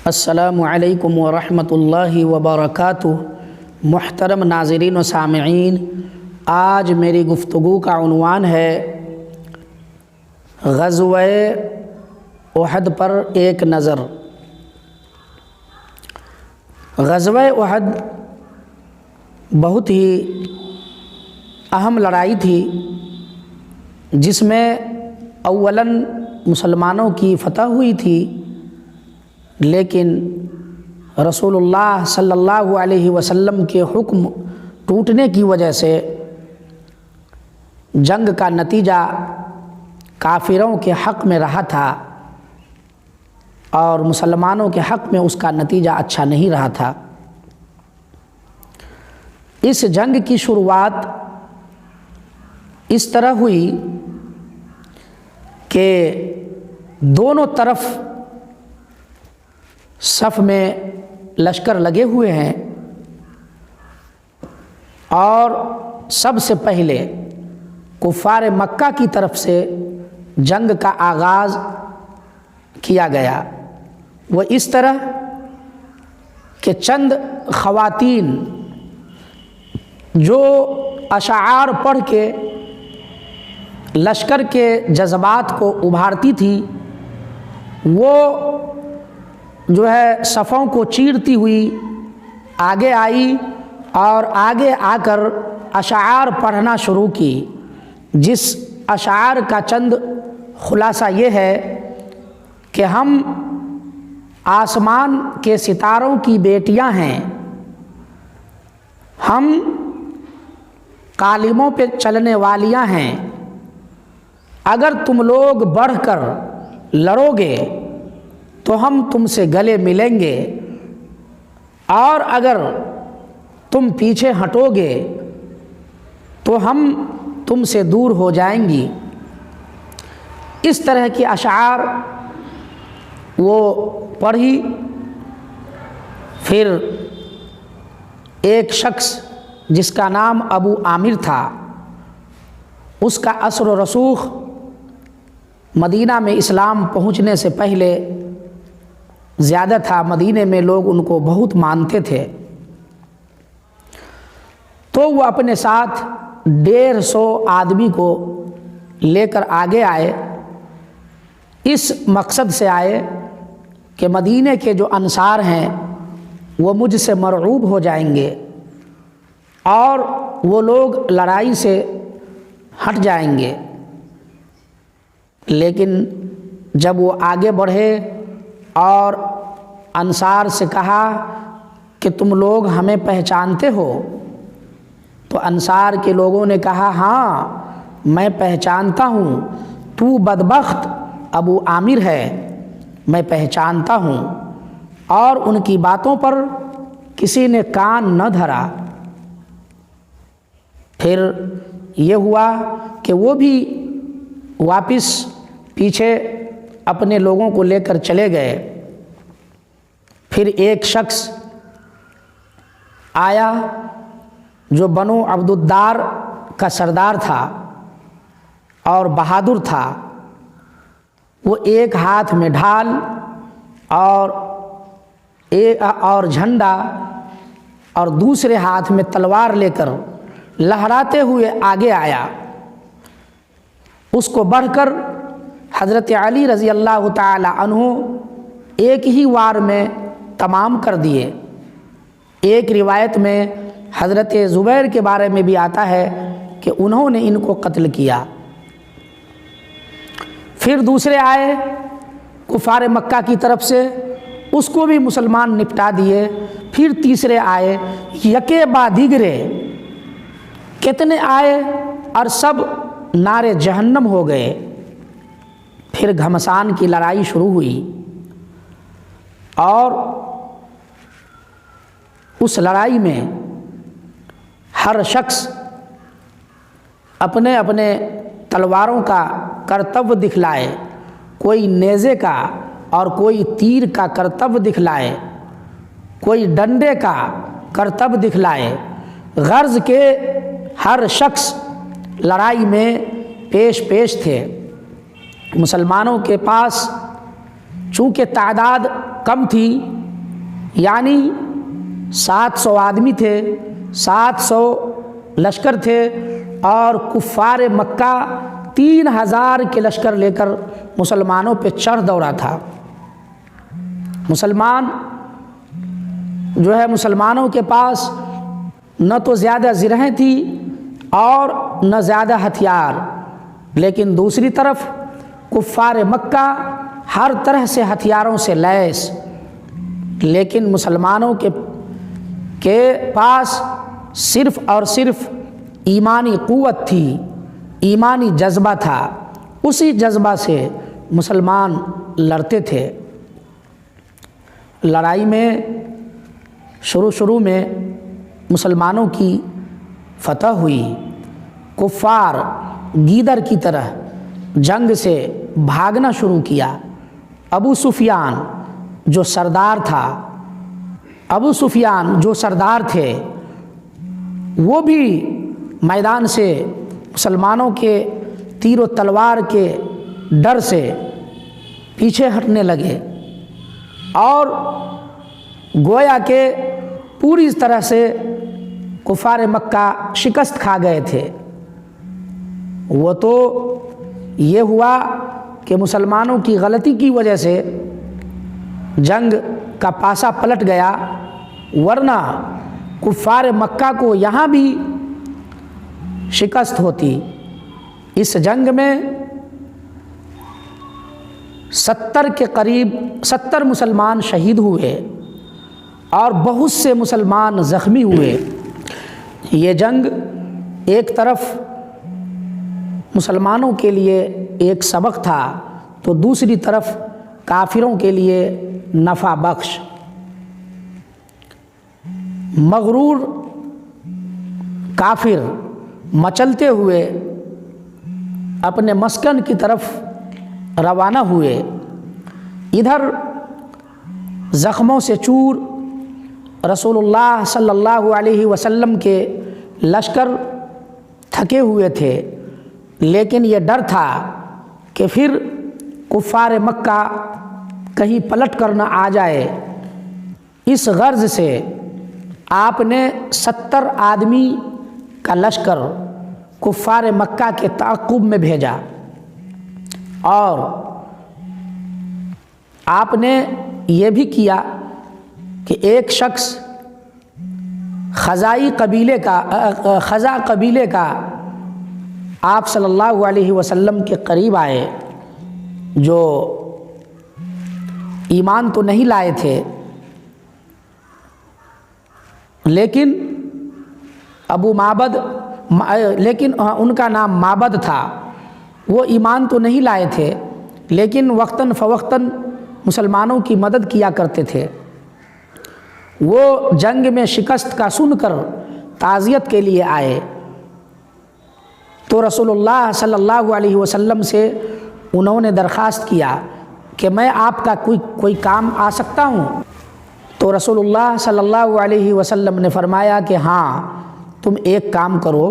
السلام علیکم ورحمۃ اللہ وبرکاتہ۔ محترم ناظرین و سامعین، آج میری گفتگو کا عنوان ہے غزوہ احد پر ایک نظر۔ غزوہ احد بہت ہی اہم لڑائی تھی، جس میں اولاً مسلمانوں کی فتح ہوئی تھی، لیکن رسول اللہ صلی اللہ علیہ وسلم کے حکم ٹوٹنے کی وجہ سے جنگ کا نتیجہ کافروں کے حق میں رہا تھا اور مسلمانوں کے حق میں اس کا نتیجہ اچھا نہیں رہا تھا۔ اس جنگ کی شروعات اس طرح ہوئی کہ دونوں طرف صف میں لشکر لگے ہوئے ہیں، اور سب سے پہلے کفار مکہ کی طرف سے جنگ کا آغاز کیا گیا۔ وہ اس طرح کہ چند خواتین جو اشعار پڑھ کے لشکر کے جذبات کو ابھارتی تھی، وہ جو ہے صفوں کو چیرتی ہوئی آگے آئی اور آگے آ کر اشعار پڑھنا شروع کی، جس اشعار کا چند خلاصہ یہ ہے کہ ہم آسمان کے ستاروں کی بیٹیاں ہیں، ہم قالموں پہ چلنے والیاں ہیں، اگر تم لوگ بڑھ کر لڑو گے تو ہم تم سے گلے ملیں گے، اور اگر تم پیچھے ہٹو گے تو ہم تم سے دور ہو جائیں گی۔ اس طرح کی اشعار وہ پڑھی۔ پھر ایک شخص جس کا نام ابو عامر تھا، اس کا اثر و رسوخ مدینہ میں اسلام پہنچنے سے پہلے زیادہ تھا، مدینے میں لوگ ان کو بہت مانتے تھے، تو وہ اپنے ساتھ 150 آدمی کو لے کر آگے آئے۔ اس مقصد سے آئے کہ مدینے کے جو انصار ہیں وہ مجھ سے مرعوب ہو جائیں گے اور وہ لوگ لڑائی سے ہٹ جائیں گے۔ لیکن جب وہ آگے بڑھے اور انصار سے کہا کہ تم لوگ ہمیں پہچانتے ہو، تو انصار کے لوگوں نے کہا ہاں میں پہچانتا ہوں، تو بدبخت ابو عامر ہے، میں پہچانتا ہوں۔ اور ان کی باتوں پر کسی نے کان نہ دھرا۔ پھر یہ ہوا کہ وہ بھی واپس پیچھے اپنے لوگوں کو لے کر چلے گئے۔ پھر ایک شخص آیا جو بنو عبد الدار کا سردار تھا اور بہادر تھا۔ وہ ایک ہاتھ میں ڈھال اور جھنڈا اور دوسرے ہاتھ میں تلوار لے کر لہراتے ہوئے آگے آیا۔ اس کو بڑھ کر حضرت علی رضی اللہ تعالی عنہ ایک ہی وار میں تمام کر دیے۔ ایک روایت میں حضرت زبیر کے بارے میں بھی آتا ہے کہ انہوں نے ان کو قتل کیا۔ پھر دوسرے آئے کفار مکہ کی طرف سے، اس کو بھی مسلمان نپٹا دیے۔ پھر تیسرے آئے، یکے بعد دیگرے کتنے آئے اور سب نارے جہنم ہو گئے۔ پھر گھمسان کی لڑائی شروع ہوئی، اور اس لڑائی میں ہر شخص اپنے اپنے تلواروں کا کرتب دکھلائے، کوئی نیزے کا اور کوئی تیر کا کرتب دکھلائے، کوئی ڈنڈے کا کرتب دکھلائے، غرض کے ہر شخص لڑائی میں پیش تھے۔ مسلمانوں کے پاس چونکہ تعداد کم تھی यानी 700 आदमी थे, 700 लश्कर थे और कुफ़ार मक्का 3000 के लश्कर लेकर मुसलमानों पे चढ़ दौड़ा था। मुसलमान जो है, मुसलमानों के पास न तो ज़्यादा ज़िरहें थी और न ज़्यादा हथियार, लेकिन दूसरी तरफ कुफ़ार मक्का हर तरह से हथियारों से लैस, लेकिन मुसलमानों के पास सिर्फ़ और सिर्फ ईमानी क़ुव्वत थी, ईमानी जज्बा था। उसी जज्बा से मुसलमान लड़ते थे। लड़ाई में शुरू में मुसलमानों की फतह हुई। कुफ़ार गीदड़ की तरह जंग से भागना शुरू किया। अबू सुफियान जो सरदार था, अबू सुफियान जो सरदार थे, वो भी मैदान से मुसलमानों के तीर तलवार के डर से पीछे हटने लगे और गोया के पूरी तरह से कुफ़ार मक्का शिकस्त खा गए थे। वो तो ये हुआ कि मुसलमानों की गलती की वजह से जंग का पासा पलट गया, वरना कुफ़ार मक्का को यहाँ भी शिकस्त होती। इस जंग में 70 के करीब 70 मुसलमान शहीद हुए और बहुत से मुसलमान ज़ख्मी हुए। ये जंग एक तरफ मुसलमानों के लिए एक सबक था, तो दूसरी तरफ काफिरों के लिए नफ़ा बख्श। मगरूर काफिर मचलते हुए अपने मस्कन की तरफ रवाना हुए। इधर ज़ख्मों से चूर रसूलुल्लाह सल्लल्लाहु अलैहि वसल्लम के लश्कर थके हुए थे, लेकिन ये डर था कि फिर कुफ़ार मक्का कहीं पलट कर न आ जाए। इस गर्ज से आपने 70 आदमी का लश्कर कुफ़ार मक्का के ताक़ुब में भेजा और आपने ये भी किया कि एक शख्स खज़ा कबीले का आप सल्लल्लाहु अलैहि वसल्लम के करीब आए, जो ईमान तो नहीं लाए थे, लेकिन उनका नाम माबद था। वो ईमान तो नहीं लाए थे, लेकिन वक्तन फ़वक्तन मुसलमानों की मदद किया करते थे। वो जंग में शिकस्त का सुनकर ताज़ियत के लिए आए, तो रसूलुल्लाह सल्लल्लाहु अलैहि वसल्लम से उन्होंने दरख्वास्त किया कि मैं आपका कोई काम आ सकता हूँ। तो रसूलुल्लाह सल्लल्लाहु अलैहि वसल्लम ने फरमाया कि हाँ, तुम एक काम करो,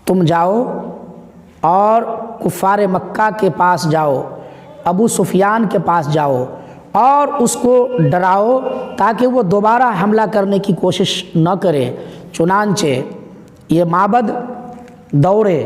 तुम जाओ और कुफ़ार मक्का के पास जाओ, अबू सुफियान के पास जाओ और उसको डराओ ताकि वो दोबारा हमला करने की कोशिश न करे। चुनांचे ये माबद दौड़े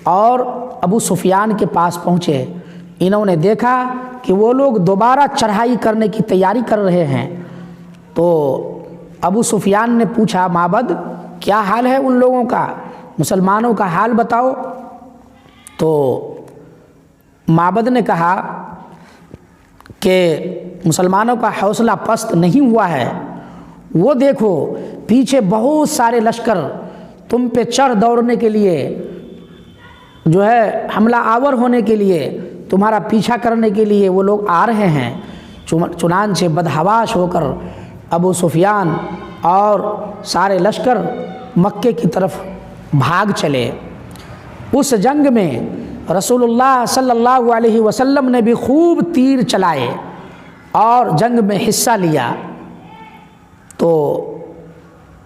और अबू सुफियान के पास पहुँचे। इन्होंने देखा कि वो लोग दोबारा चढ़ाई करने की तैयारी कर रहे हैं, तो अबू सुफियान ने पूछा, माबद क्या हाल है उन लोगों का, मुसलमानों का हाल बताओ। तो माबद ने कहा कि मुसलमानों का हौसला पस्त नहीं हुआ है, वो देखो पीछे बहुत सारे लश्कर तुम पे चढ़ दौड़ने के लिए, जो है हमला आवर होने के लिए, तुम्हारा पीछा करने के लिए वो लोग आ रहे हैं। चुनांचे बदहवाश होकर अबू सुफियान और सारे लश्कर मक्के की तरफ भाग चले। उस जंग में रसूलुल्लाह सल्लल्लाहु अलैहि वसल्लम ने भी खूब तीर चलाए और जंग में हिस्सा लिया। तो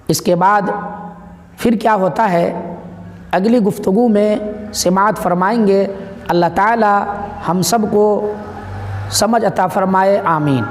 इसके बाद फिर क्या होता है, अगली गुफ्तगू में समाअत फरमाएंगे। अल्लाह ताला हम सब को समझ अता फरमाए, आमीन।